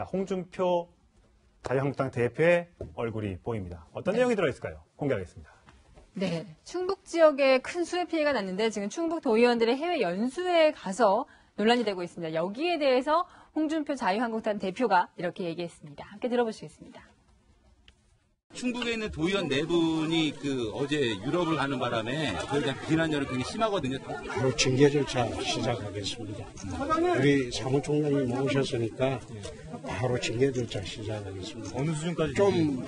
자, 홍준표 자유한국당 대표의 얼굴이 보입니다. 어떤 내용이 들어있을까요? 공개하겠습니다. 네, 충북 지역에 큰 수해 피해가 났는데 지금 충북 도의원들의 해외 연수에 가서 논란이 되고 있습니다. 여기에 대해서 홍준표 자유한국당 대표가 이렇게 얘기했습니다. 함께 들어보시겠습니다. 충북에 있는 도의원 네 분이 어제 유럽을 가는 바람에 그에 대한 비난열이 굉장히 심하거든요. 바로 징계 절차 시작하겠습니다. 우리 사무총장님 모셨으니까 바로 징계 절차 시작하겠습니다. 어느 수준까지? 좀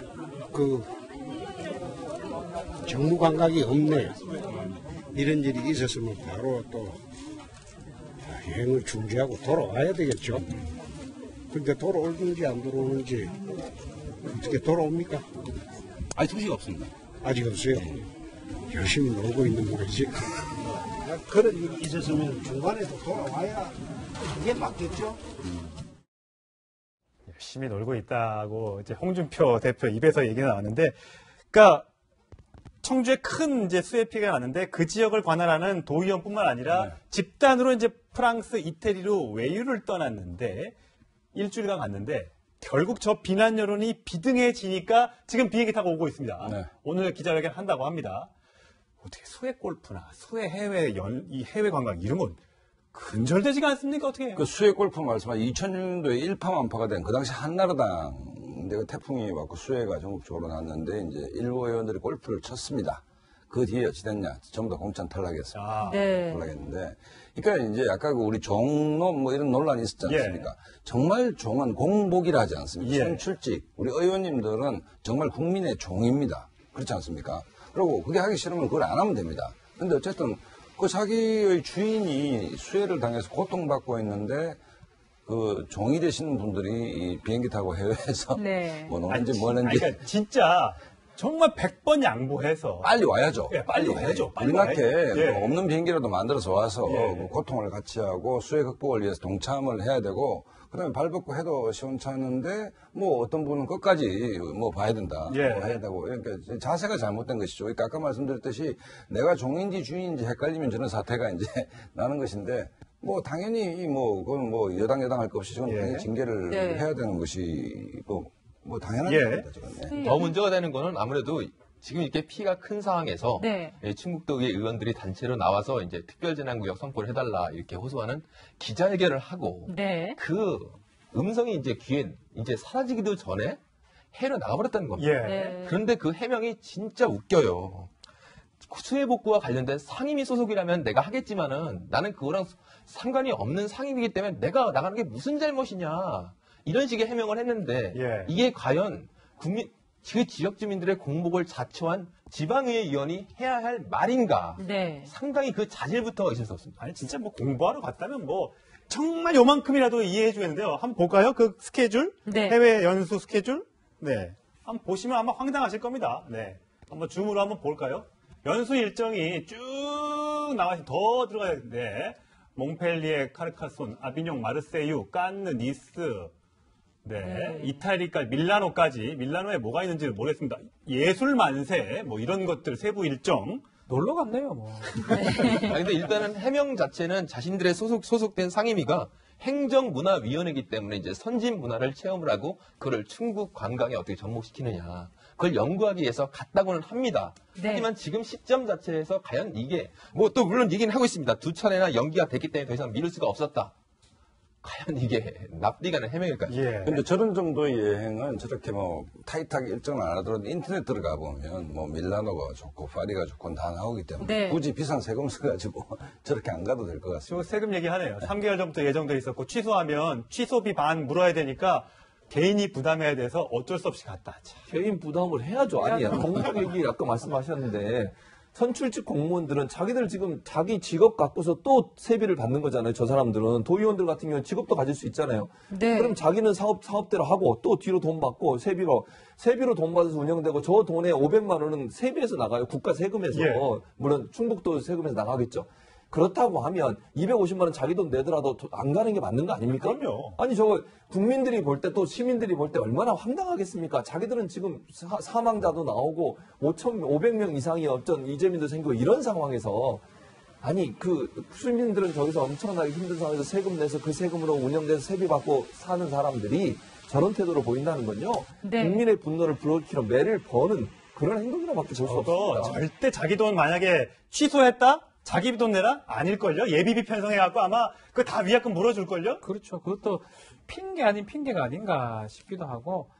정무 감각이 없네. 이런 일이 있었으면 바로 또 여행을 중지하고 돌아와야 되겠죠. 근데 돌아오는지 안 돌아오는지 어떻게 돌아옵니까? 아직 소식 없습니다. 아직 없어요. 열심히 놀고 있는 거지. 그런 일이 있었으면 중간에도 돌아와야 이게 맞겠죠? 열심히 놀고 있다고 이제 홍준표 대표 입에서 얘기가 나왔는데, 그러니까 청주에 큰 이제 수해 피해가 났는데 그 지역을 관할하는 도의원뿐만 아니라 집단으로 이제 프랑스, 이태리로 외유를 떠났는데 일주일간 갔는데 결국 저 비난 여론이 비등해지니까 지금 비행기 타고 오고 있습니다. 네. 오늘 기자회견 한다고 합니다. 어떻게 수해 골프나 수해 이 해외 관광 이런 건 근절되지가 않습니까? 어떻게 해요? 그 수해 골프 말씀하신 2006년도에 일파만파가 된 그 당시 한나라당 그 태풍이 왔고 수해가 전국적으로 났는데 이제 일부 의원들이 골프를 쳤습니다. 그 뒤에 어찌 됐냐? 전부 다 공천 탈락했습니다. 네. 탈락했는데, 그러니까 이제 아까 우리 종로 이런 논란이 있었지 않습니까? 예. 정말 종은 공복이라 하지 않습니까? 예. 선출직 우리 의원님들은 정말 국민의 종입니다. 그렇지 않습니까? 그리고 그게 하기 싫으면 그걸 안 하면 됩니다. 근데 어쨌든 그 자기의 주인이 수해를 당해서 고통받고 있는데 그 종이 되시는 분들이 이 비행기 타고 해외에서 네. 뭐 노는지 뭐는지 그러니까 진짜 정말 100번 양보해서 빨리 와야죠. 예, 빨리 와야죠. 빨리 우리나라에 와야죠. 예. 뭐 없는 비행기라도 만들어서 와서 예. 그 고통을 같이 하고 수해 극복을 위해서 동참을 해야 되고 그다음에 발 벗고 해도 시원찮은데 뭐 어떤 분은 끝까지 뭐 봐야 된다. 예. 뭐 해야 되고 그러니까 자세가 잘못된 것이죠. 그러니까 아까 말씀드렸듯이 내가 종인지 주인인지 헷갈리면 저런 사태가 이제 나는 것인데 뭐 당연히 그건 여당 할 것 없이 저는 예. 당연히 징계를 네. 해야 되는 것이 뭐 당연한 예. 겁니다. 저는. 네. 더 문제가 되는 거는 아무래도 지금 이렇게 피해가 큰 상황에서 네. 충북도의 의원들이 단체로 나와서 이제 특별재난구역 선포를 해달라 이렇게 호소하는 기자회견을 하고 네. 그 음성이 이제 귀에 이제 사라지기도 전에 해외로 나가버렸다는 겁니다. 예. 네. 그런데 그 해명이 진짜 웃겨요. 수해복구와 관련된 상임위 소속이라면 내가 하겠지만은 나는 그거랑 상관이 없는 상임이기 때문에 내가 나가는 게 무슨 잘못이냐. 이런 식의 해명을 했는데 예. 이게 과연 그 지역 주민들의 공복을 자초한 지방의회 의원이 해야 할 말인가. 네. 상당히 그 자질부터 있을 수 없습니다. 아니 진짜 공부하러 갔다면 정말 요만큼이라도 이해해 주겠는데요. 한번 볼까요? 그 스케줄? 네. 해외 연수 스케줄? 네. 한번 보시면 아마 황당하실 겁니다. 네. 한번 줌으로 한번 볼까요? 연수 일정이 쭉 나와서 더 들어가야 되는데 몽펠리에, 카르카손, 아비뇽, 마르세유, 깐느, 니스, 네. 이탈리아까지 밀라노에 뭐가 있는지 모르겠습니다. 예술 만세, 이런 것들 세부 일정. 놀러 갔네요, 근데 일단은 해명 자체는 자신들의 소속된 상임위가 행정문화위원회이기 때문에 이제 선진 문화를 체험을 하고 그걸 충북 관광에 어떻게 접목시키느냐. 그걸 연구하기 위해서 갔다고는 합니다. 네. 하지만 지금 시점 자체에서 과연 이게 또 물론 얘기는 하고 있습니다. 2차례나 연기가 됐기 때문에 더 이상 미룰 수가 없었다. 과연 이게 납득이 가는 해명일까요? 예. 근데 저런 정도의 여행은 저렇게 타이트하게 일정을 안 하더라도 인터넷 들어가 보면 밀라노가 좋고 파리가 좋고 다 나오기 때문에 네. 굳이 비싼 세금 써가지고 저렇게 안 가도 될 것 같습니다. 저 세금 얘기하네요. 3개월 전부터 예정돼 있었고 취소하면 취소비 반 물어야 되니까 개인이 부담해야 돼서 어쩔 수 없이 갔다. 참. 개인 부담을 해야죠. 아니, 공복 얘기 아까 말씀하셨는데 선출직 공무원들은 자기들 지금 자기 직업 갖고서 또 세비를 받는 거잖아요. 저 사람들은 도의원들 같은 경우는 직업도 가질 수 있잖아요. 네. 그럼 자기는 사업대로 하고 또 뒤로 돈 받고 세비로 돈 받아서 운영되고 저 돈에 500만 원은 세비에서 나가요. 국가 세금에서. 예. 물론 충북도 세금에서 나가겠죠. 그렇다고 하면 250만 원 자기 돈 내더라도 안 가는 게 맞는 거 아닙니까? 그럼요. 아니 국민들이 볼 때 또 시민들이 볼 때 얼마나 황당하겠습니까? 자기들은 지금 사망자도 나오고 500명 이상이 어떤 이재민도 생기고 이런 상황에서 아니 그 시민들은 저기서 엄청나게 힘든 상황에서 세금 내서 그 세금으로 운영돼서 세비 받고 사는 사람들이 저런 태도로 보인다는 건요. 네. 국민의 분노를 불러일으키는 매를 버는 그런 행동이라고밖에 볼 수 저도 없습니다. 절대 자기 돈 만약에 취소했다? 자기 돈 내라? 아닐걸요? 예비비 편성해갖고 아마 그거 다 위약금 물어줄걸요? 그렇죠. 그것도 핑계 아닌 핑계가 아닌가 싶기도 하고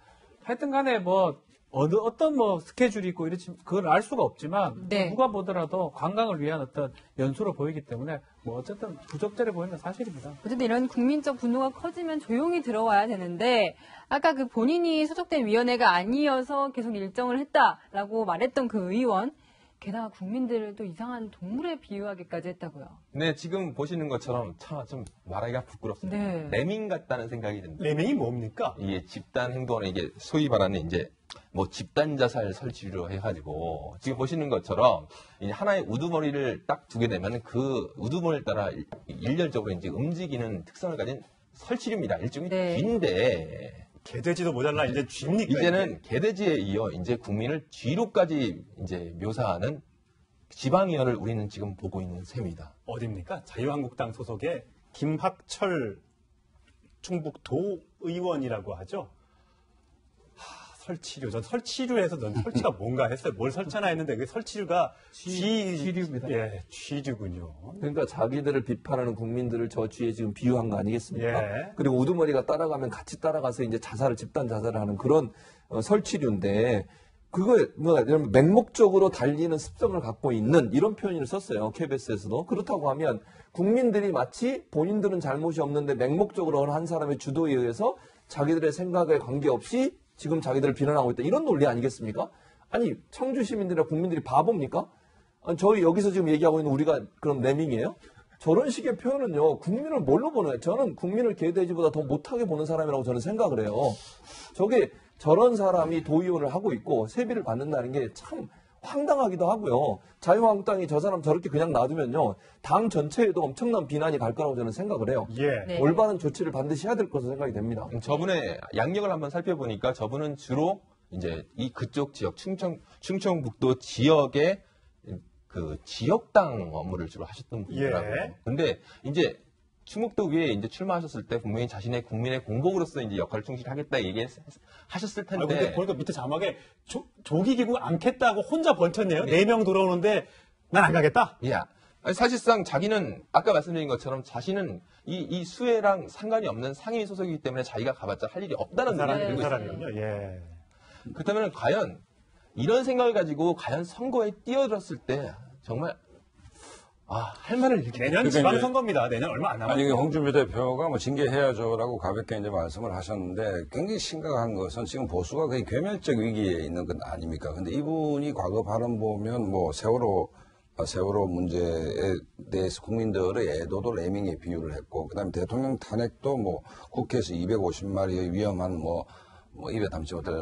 하여튼 간에 뭐 어떤 뭐 스케줄이 있고 이렇지 그걸 알 수가 없지만 네. 누가 보더라도 관광을 위한 어떤 연수로 보이기 때문에 뭐 어쨌든 부적절해 보이는 건 사실입니다. 어쨌든 이런 국민적 분노가 커지면 조용히 들어와야 되는데 아까 그 본인이 소속된 위원회가 아니어서 계속 일정을 했다라고 말했던 그 의원 게다가 국민들을 또 이상한 동물에 비유하기까지 했다고요. 네, 지금 보시는 것처럼 참 좀 말하기가 부끄럽습니다. 네. 레밍 같다는 생각이 듭니다. 레밍이 뭡니까? 이게 집단 행동은 이게 소위 말하는 이제 뭐 집단 자살 설치로 해가지고 지금 보시는 것처럼 이제 하나의 우두머리를 딱 두게 되면 그 우두머리를 따라 일렬적으로 이제 움직이는 특성을 가진 설치류입니다. 일종의 네. 쥐인데 개돼지도 모자라 이제 쥐입니까? 이제는 개돼지에 이어 이제 국민을 쥐로까지 이제 묘사하는 지방의원을 우리는 지금 보고 있는 셈이다. 어딥니까? 자유한국당 소속의 김학철 충북도 의원이라고 하죠. 설치류. 전 설치류에서 넌 설치가 뭔가 했어요. 뭘 설치하나 했는데 그 설치류가 쥐류입니다. 예, 쥐류군요. 그러니까 자기들을 비판하는 국민들을 저 쥐에 지금 비유한 거 아니겠습니까? 예. 그리고 우두머리가 따라가면 같이 따라가서 이제 집단 자살을 하는 그런 설치류인데 그걸 맹목적으로 달리는 습성을 갖고 있는 이런 표현을 썼어요. KBS에서도. 그렇다고 하면 국민들이 마치 본인들은 잘못이 없는데 맹목적으로 어느 한 사람의 주도에 의해서 자기들의 생각에 관계없이 지금 자기들을 비난하고 있다. 이런 논리 아니겠습니까? 아니 청주 시민들이나 국민들이 바보입니까? 아니, 저희 여기서 지금 얘기하고 있는 우리가 그럼 레밍이에요? 저런 식의 표현은요. 국민을 뭘로 보는 거예요? 저는 국민을 개돼지보다 더 못하게 보는 사람이라고 저는 생각을 해요. 저게 저런 사람이 도의원을 하고 있고 세비를 받는다는 게 참 황당하기도 하고요. 자유한국당이 저 사람 저렇게 그냥 놔두면요. 당 전체에도 엄청난 비난이 갈 거라고 저는 생각을 해요. 예. 네. 올바른 조치를 반드시 해야 될 것으로 생각이 됩니다. 저분의 양력을 한번 살펴보니까 저분은 주로 이제 이 그쪽 지역 충청북도 지역의 그 지역당 업무를 주로 하셨던 분이더라고요. 예. 근데 이제 충북도의회에 이제 출마하셨을 때 분명히 자신의 국민의 공복으로서 이제 역할을 충실하겠다 얘기하셨을 아, 근데 텐데 보니까 밑에 자막에 조기기구 않겠다고 혼자 번쳤네요. 4명 들어오는데 난 안 가겠다. 야, 아니, 사실상 자기는 아까 말씀드린 것처럼 자신은 이 수혜랑 상관이 없는 상임위 소속이기 때문에 자기가 가봤자 할 일이 없다는 사람이 논리를 그 들고 있습니다. 사람이군요. 예. 그렇다면 과연 이런 생각을 가지고 과연 선거에 뛰어들었을 때 정말 할 말을 이렇게 내년 지방선거입니다. 내년 얼마 안 남았어요. 아니, 홍준표 대표가 뭐 징계해야죠라고 가볍게 이제 말씀을 하셨는데 굉장히 심각한 것은 지금 보수가 거의 괴멸적 위기에 있는 건 아닙니까? 근데 이분이 과거 발언 보면 뭐 세월호 문제에 대해서 국민들의 애도도 레밍에 비유를 했고, 그 다음에 대통령 탄핵도 뭐 국회에서 250마리의 위험한 뭐 입에 담지 못할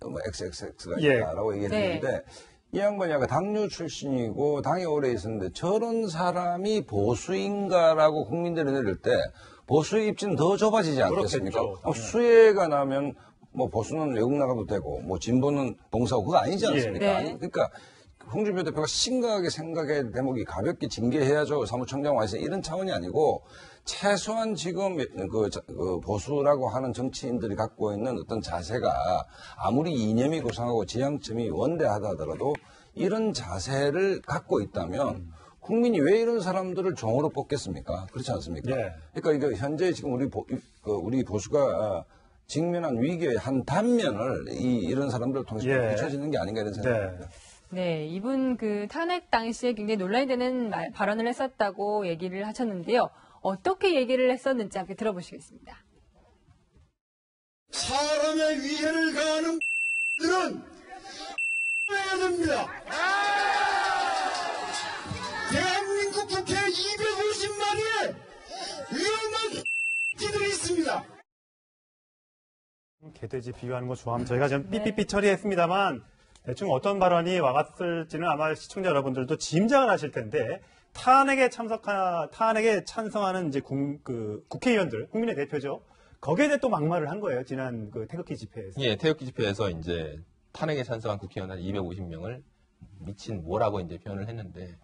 XXX가 있다라고 얘기했는데, 이 양반이 아까 당류 출신이고 당에 오래 있었는데 저런 사람이 보수인가라고 국민들이 내릴 때 보수의 입지는 더 좁아지지 않겠습니까? 그렇겠죠. 수혜가 나면 뭐 보수는 외국 나가도 되고 뭐 진보는 봉사하고 그거 아니지 않습니까? 네. 아니, 그러니까 홍준표 대표가 심각하게 생각해야 대목이 가볍게 징계해야죠. 사무총장 와서 이런 차원이 아니고 최소한 지금 그 보수라고 하는 정치인들이 갖고 있는 어떤 자세가 아무리 이념이 고상하고 지향점이 원대하다 하더라도 이런 자세를 갖고 있다면 국민이 왜 이런 사람들을 종으로 뽑겠습니까? 그렇지 않습니까? 예. 그러니까 이거 현재 지금 우리 보수가 직면한 위기의 한 단면을 이런 사람들을 통해서 비춰지는 게 아닌가 이런 생각입니다. 네, 이분 그 탄핵 당시에 굉장히 논란이 되는 발언을 했었다고 얘기를 하셨는데요. 어떻게 얘기를 했었는지 함께 들어보시겠습니다. 사람의 위해를 가하는 들은 해야 됩니다. 대한민국 국회에 250마리의 위험한 끼들이 있습니다. 개돼지 비유하는 거 좋아하면 저희가 좀 삐삐삐 처리했습니다만 대충 어떤 발언이 와갔을지는 아마 시청자 여러분들도 짐작을 하실 텐데 탄핵에 찬성하는 이제 국회의원들, 국민의 대표죠. 거기에 대해 또 막말을 한 거예요. 지난 그 태극기 집회에서. 예, 태극기 집회에서 이제 탄핵에 찬성한 국회의원 한 250명을 미친 뭐라고 이제 표현을 했는데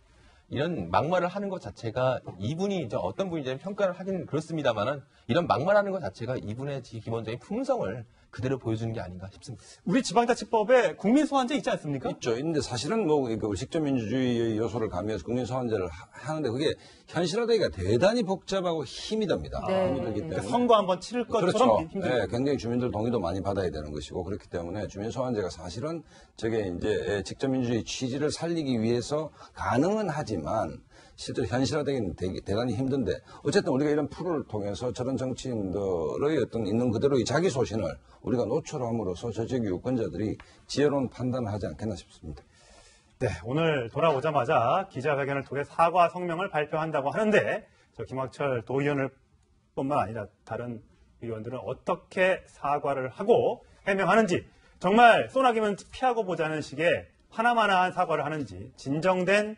이런 막말을 하는 것 자체가 이분이 이제 어떤 분인지 평가를 하긴 그렇습니다만은 이런 막말하는 것 자체가 이분의 기본적인 품성을 그대로 보여주는 게 아닌가 싶습니다. 우리 지방자치법에 국민소환제 있지 않습니까? 있죠. 근데 사실은 뭐 그 직접민주주의의 요소를 가미해서 국민소환제를 하는데 그게 현실화되기가 대단히 복잡하고 힘이 듭니다. 네. 힘이 들기 때문에. 선거 한번 치를 것처럼 그렇죠. 힘들고. 네, 굉장히 주민들 동의도 많이 받아야 되는 것이고 그렇기 때문에 주민소환제가 사실은 저게 이제 직접민주주의 취지를 살리기 위해서 가능은 하지만 실제로 현실화되기는 대단히 힘든데 어쨌든 우리가 이런 프로를 통해서 저런 정치인들의 어떤 있는 그대로의 자기 소신을 우리가 노출함으로써 저 지역 유권자들이 지혜로운 판단을 하지 않겠나 싶습니다. 네, 오늘 돌아오자마자 기자회견을 통해 사과 성명을 발표한다고 하는데 저 김학철 도의원을 뿐만 아니라 다른 의원들은 어떻게 사과를 하고 해명하는지 정말 소나기면 피하고 보자는 식의 하나마나한 사과를 하는지 진정된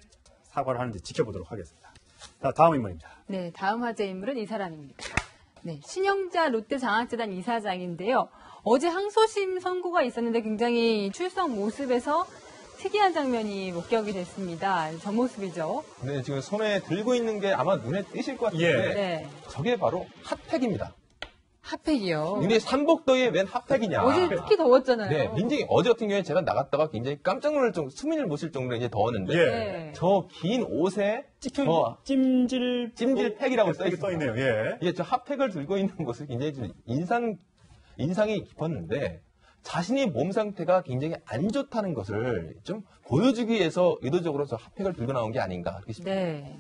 사과를 하는지 지켜보도록 하겠습니다. 자, 다음 인물입니다. 네, 다음 화제 인물은 이 사람입니다. 네, 신영자 롯데장학재단 이사장인데요. 어제 항소심 선고가 있었는데 굉장히 출석 모습에서 특이한 장면이 목격이 됐습니다. 저 모습이죠. 네, 지금 손에 들고 있는 게 아마 눈에 띄실 것 같은데 예. 네, 저게 바로 핫팩입니다. 핫팩이요. 근데 삼복더위에 웬 핫팩이냐. 어제 특히 더웠잖아요. 네, 굉장히 어제 같은 경우에 제가 나갔다가 굉장히 깜짝 놀랄 정도, 수민을 못 쉴 정도로 이제 더웠는데 예. 네. 저 긴 옷에 찍혀 찜질팩이라고 써 있습니다. 있네요. 예. 이게 저 핫팩을 들고 있는 모습이 굉장히 좀 인상이 깊었는데 자신의 몸 상태가 굉장히 안 좋다는 것을 좀 보여주기 위해서 의도적으로 저 핫팩을 들고 나온 게 아닌가 그렇게 싶습니다. 네.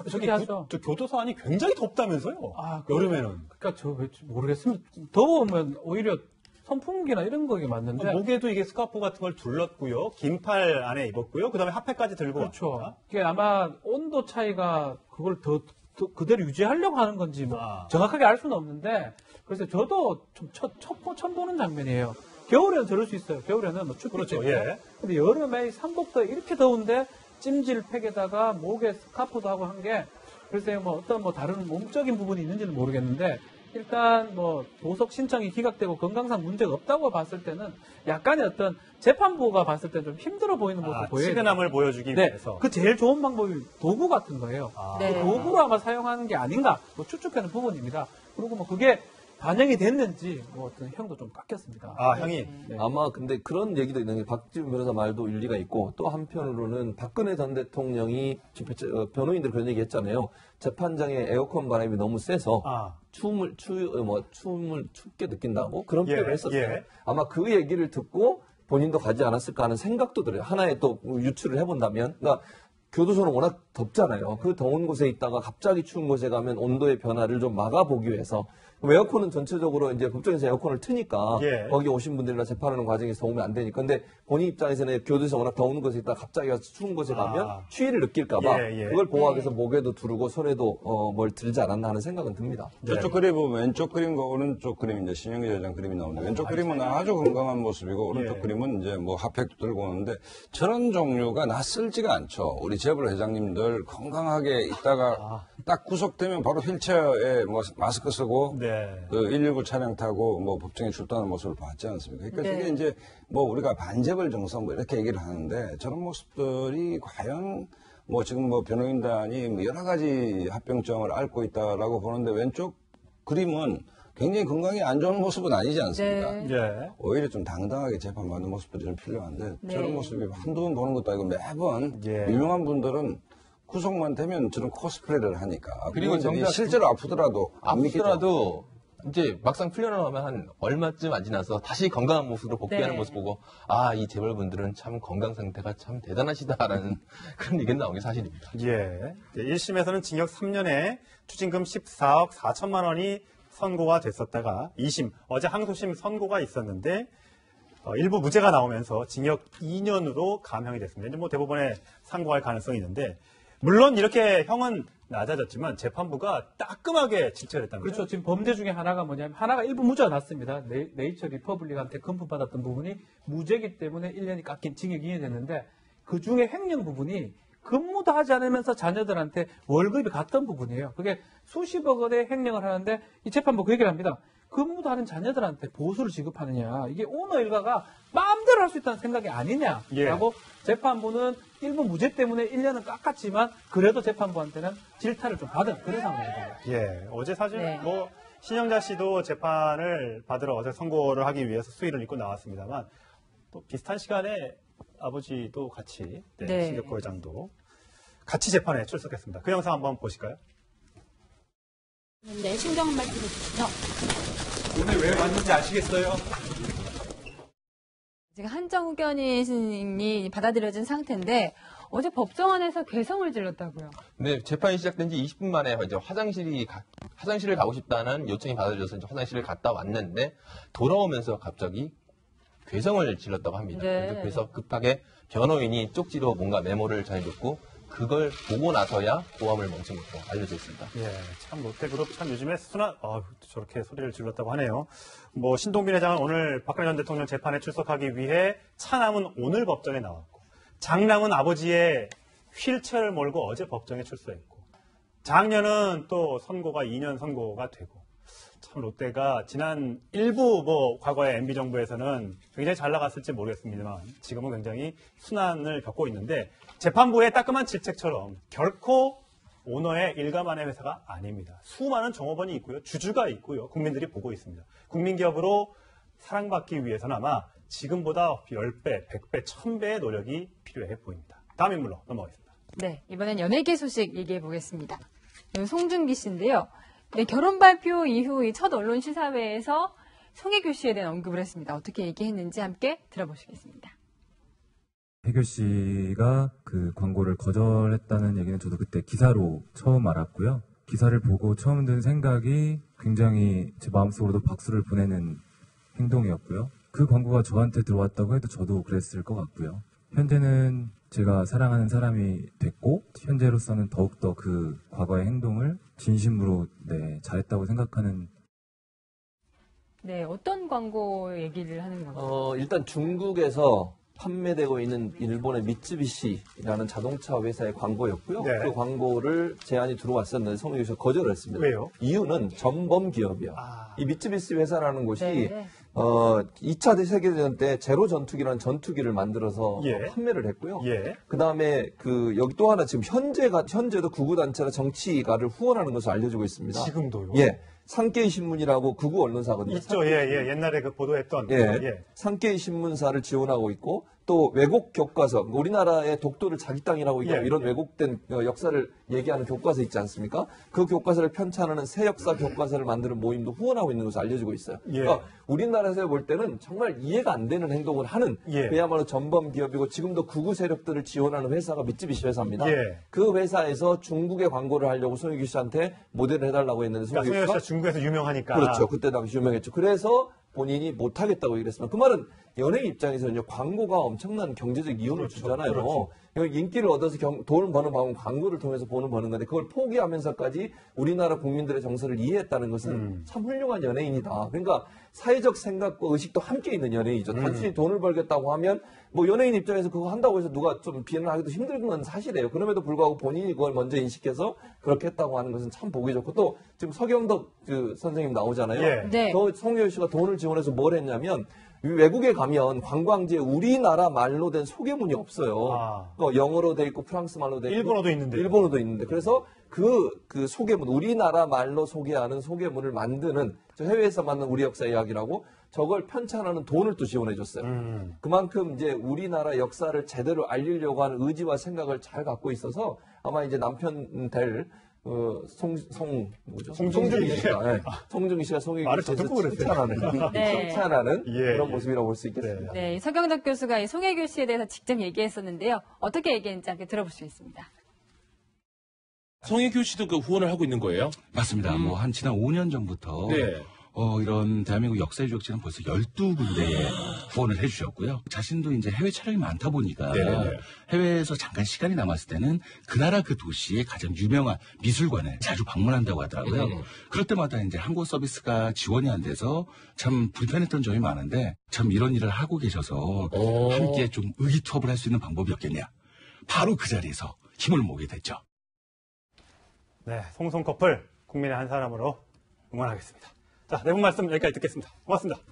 저기 저 교도소 안이 굉장히 덥다면서요? 아, 여름에는. 그러니까 저 모르겠으면 더우면 오히려 선풍기나 이런 거게 맞는데 목에도 이게 스카프 같은 걸 둘렀고요. 긴팔 안에 입었고요. 그다음에 핫팩까지 들고 그렇죠. 왔습니다. 이게 아마 온도 차이가 그걸 더 그대로 유지하려고 하는 건지 뭐 정확하게 알 수는 없는데 그래서 저도 좀 처음 보는 장면이에요. 겨울에는 저럴 수 있어요. 겨울에는 뭐 춥기 그렇죠. 때문에. 예. 근데 여름에 삼복더위 이렇게 더운데 찜질팩에다가 목에 스카프도 하고 한 게 글쎄요 뭐 어떤 뭐 다른 몸적인 부분이 있는지는 모르겠는데 일단 뭐 보석 신청이 기각되고 건강상 문제가 없다고 봤을 때는 약간의 어떤 재판부가 봤을 때 좀 힘들어 보이는 모습 보여요. 치근함을 보여주기 네, 위해서. 그 제일 좋은 방법이 도구 같은 거예요. 네. 그 도구로 아마 사용하는 게 아닌가 뭐 추측하는 부분입니다. 그리고 뭐 그게 반영이 됐는지 뭐 어떤 형도 좀 깎였습니다. 형이. 네. 아마 근데 그런 얘기도 있는 게 박지훈 변호사 말도 일리가 있고 또 한편으로는 박근혜 전 대통령이 지금 변호인들 그런 얘기 했잖아요. 재판장에 에어컨 바람이 너무 세서 춤을 춥게 느낀다고 그런 예, 표현을 했었어요. 예. 아마 그 얘기를 듣고 본인도 가지 않았을까 하는 생각도 들어요. 하나의 또 유추를 해본다면. 그러니까 교도소는 워낙 덥잖아요. 그 더운 곳에 있다가 갑자기 추운 곳에 가면 온도의 변화를 좀 막아보기 위해서 에어컨은 전체적으로 이제 법정에서 에어컨을 트니까 예. 거기 오신 분들이나 재판하는 과정에서 더우면 안 되니까. 근데 본인 입장에서는 교도소에서 워낙 더운 곳에 있다가 갑자기 와서 추운 곳에 가면 추위를 느낄까봐 예, 예. 그걸 보호하기 위해서 목에도 두르고 손에도 뭘 들지 않았나 하는 생각은 듭니다. 저쪽 그림 보면 왼쪽 그림과 오른쪽 그림 이제 신영기 여장 그림이 나오는데 왼쪽 그림은 아주 건강한 모습이고 오른쪽 예. 그림은 이제 뭐 핫팩도 들고 오는데 저런 종류가 낯설지가 않죠. 우리 재벌 회장님들 건강하게 있다가 딱 구속되면 바로 휠체어에 뭐 마스크 쓰고 네. 그 119 차량 타고 뭐 법정에 출두하는 모습을 봤지 않습니까? 그러니까 네. 그게 이제 뭐 우리가 반재벌 정서 뭐 이렇게 얘기를 하는데 저런 모습들이 과연 뭐 지금 뭐 변호인단이 뭐 여러 가지 합병증을 앓고 있다라고 보는데 왼쪽 그림은 굉장히 건강이 안 좋은 모습은 아니지 않습니까? 네. 예. 오히려 좀 당당하게 재판받는 모습들이 좀 필요한데 네. 저런 모습이 한두 번 보는 것도 아니고 매번 예. 유명한 분들은 구속만 되면 저런 코스프레를 하니까 그리고 그분들이 정작 실제로 아프더라도 안 믿겠죠. 아프더라도 이제 막상 풀려나오면 한 얼마쯤 안 지나서 다시 건강한 모습으로 복귀하는 네. 모습 보고 이 재벌분들은 참 건강 상태가 참 대단하시다라는 그런 얘기가 나온 게 사실입니다. 예. 1심에서는 징역 3년에 추징금 14억 4천만 원이 선고가 됐었다가 2심, 어제 항소심 선고가 있었는데 일부 무죄가 나오면서 징역 2년으로 감형이 됐습니다. 이제 뭐 대법원에 상고할 가능성이 있는데 물론 이렇게 형은 낮아졌지만 재판부가 따끔하게 질책했다는 그렇죠. 지금 범죄 중에 하나가 뭐냐면 하나가 일부 무죄가 났습니다. 네이처 리퍼블릭한테 금품받았던 부분이 무죄이기 때문에 1년이 깎인 징역 2년이 됐는데 그 중에 횡령 부분이 근무도 하지 않으면서 자녀들한테 월급이 갔던 부분이에요. 그게 수십억 원의 횡령을 하는데 이 재판부 그 얘기를 합니다. 근무도 하는 자녀들한테 보수를 지급하느냐. 이게 오너 일가가 마음대로 할 수 있다는 생각이 아니냐라고 재판부는 일부 무죄 때문에 1년은 깎았지만 그래도 재판부한테는 질타를 좀 받은 그런 상황이거든요. 예, 어제 사실 네. 뭐 신영자 씨도 재판을 받으러 어제 선고를 하기 위해서 수의를 입고 나왔습니다만 또 비슷한 시간에 아버지도 같이 네. 신격호 회장도 같이 재판에 출석했습니다. 그 영상 한번 보실까요? 네, 신경 말씀해주시죠. 오늘 왜 왔는지 아시겠어요? 지금 한정 후견인이 받아들여진 상태인데 어제 법정안에서 괴성을 질렀다고요. 네, 재판이 시작된 지 20분 만에 이제 화장실을 가고 싶다는 요청이 받아져서 이제 화장실을 갔다 왔는데 돌아오면서 갑자기 괴성을 질렀다고 합니다. 네. 그래서 급하게 변호인이 쪽지로 뭔가 메모를 전해줬고 그걸 보고 나서야 고함을 멈춘 것으로 알려져 있습니다. 예, 참 롯데그룹 참 요즘에 저렇게 소리를 질렀다고 하네요. 뭐 신동빈 회장은 오늘 박근혜 전 대통령 재판에 출석하기 위해 차남은 오늘 법정에 나왔고 장남은 아버지의 휠체어를 몰고 어제 법정에 출석했고 장녀는 또 선고가 2년 선고가 되고 참 롯데가 지난 일부 과거의 MB 정부에서는 굉장히 잘 나갔을지 모르겠습니다만 지금은 굉장히 순환을 겪고 있는데 재판부의 따끔한 질책처럼 결코 오너의 일가만의 회사가 아닙니다. 수많은 종업원이 있고요. 주주가 있고요. 국민들이 보고 있습니다. 국민기업으로 사랑받기 위해서는 아마 지금보다 10배, 100배, 1000배의 노력이 필요해 보입니다. 다음 인물로 넘어가겠습니다. 네, 이번엔 연예계 소식 얘기해 보겠습니다. 송중기 씨인데요. 네, 결혼 발표 이후 이 첫 언론 시사회에서 송혜교 씨에 대한 언급을 했습니다. 어떻게 얘기했는지 함께 들어보시겠습니다. 혜교 씨가 그 광고를 거절했다는 얘기는 저도 그때 기사로 처음 알았고요. 기사를 보고 처음 든 생각이 굉장히 제 마음속으로도 박수를 보내는 행동이었고요. 그 광고가 저한테 들어왔다고 해도 저도 그랬을 것 같고요. 현재는 제가 사랑하는 사람이 됐고 현재로서는 더욱더 그 과거의 행동을 진심으로 잘했다고 생각하는. 네, 어떤 광고 얘기를 하는 건가요? 일단 중국에서 판매되고 있는 일본의 미쯔비시라는 자동차 회사의 광고였고요. 네. 그 광고를 제안이 들어왔었는데 송혜교 씨가 거절을 했습니다. 왜요? 이유는 전범 기업이요. 이 미쯔비시 회사라는 곳이 네. 2차 세계대전 때 제로 전투기라는 전투기를 만들어서 예. 판매를 했고요. 예. 그 다음에 여기 또 하나 지금 현재도 극우단체나 정치가를 후원하는 것으로 알려지고 있습니다. 지금도요? 예. 산케이 신문이라고 극우 언론사거든요. 있죠. 예. 옛날에 그 보도했던. 예. 산케이 신문사를 지원하고 있고 또 왜곡 교과서, 우리나라의 독도를 자기 땅이라고 예. 이런 왜곡된 역사를 얘기하는 교과서 있지 않습니까? 그 교과서를 편찬하는 새 역사 교과서를 만드는 모임도 후원하고 있는 것으로 알려지고 있어요. 예. 그러니까 우리나라에서 볼 때는 정말 이해가 안 되는 행동을 하는 예. 그야말로 전범 기업이고 지금도 극우 세력들을 지원하는 회사가 미쯔비시 회사입니다. 예. 그 회사에서 중국에 광고를 하려고 송혜교 씨한테 모델을 해달라고 했는데 그러니까 송혜교 씨가 중국에서 유명하니까. 그렇죠. 그때 당시 유명했죠. 그래서 본인이 못하겠다고 얘기를 했습니다. 그 말은 연예인 입장에서는요, 광고가 엄청난 경제적 이윤을 주잖아요. 그렇죠. 인기를 얻어서 돈을 버는 방법은 광고를 통해서 버는 건데 그걸 포기하면서까지 우리나라 국민들의 정서를 이해했다는 것은 참 훌륭한 연예인이다. 그러니까 사회적 생각과 의식도 함께 있는 연예인이죠. 단순히 돈을 벌겠다고 하면 뭐 연예인 입장에서 그거 한다고 해서 누가 좀 비난을 하기도 힘든 건 사실이에요. 그럼에도 불구하고 본인이 그걸 먼저 인식해서 그렇게 했다고 하는 것은 참 보기 좋고 또 지금 서경덕 선생님 나오잖아요. 예. 네. 송혜교 씨가 돈을 지원해서 뭘 했냐면 외국에 가면 관광지에 우리나라 말로 된 소개문이 없어요. 영어로 돼 있고 프랑스 말로 돼 있고 일본어도 있는데 그래서 그 소개문 우리나라 말로 소개하는 소개문을 만드는 해외에서 만든 우리 역사 이야기라고 저걸 편찬하는 돈을 또 지원해 줬어요. 그만큼 이제 우리나라 역사를 제대로 알리려고 하는 의지와 생각을 잘 갖고 있어서 아마 이제 남편 될 송중기 씨가 송중기 씨가 송혜교 씨에서 칭찬하는 그런 모습이라고 볼 수 있겠습니다. 네, 서경덕 교수가 이 송혜교 씨에 대해서 직접 얘기했었는데요. 어떻게 얘기했는지 함께 들어볼 수 있습니다. 송혜교 씨도 그 후원을 하고 있는 거예요? 맞습니다. 한 지난 5년 전부터 이런 대한민국 역사 유적지는 벌써 12군데에 후원을 해주셨고요. 자신도 이제 해외 촬영이 많다 보니까 해외에서 잠깐 시간이 남았을 때는 그 나라 그 도시의 가장 유명한 미술관에 자주 방문한다고 하더라고요. 그럴 때마다 이제 항공 서비스가 지원이 안 돼서 참 불편했던 점이 많은데 참 이런 일을 하고 계셔서 함께 좀 의기투합을 할 수 있는 방법이 없겠냐. 바로 그 자리에서 힘을 모으게 됐죠. 네, 송송 커플 국민의 한 사람으로 응원하겠습니다. 자, 네 분 말씀 여기까지 듣겠습니다. 고맙습니다.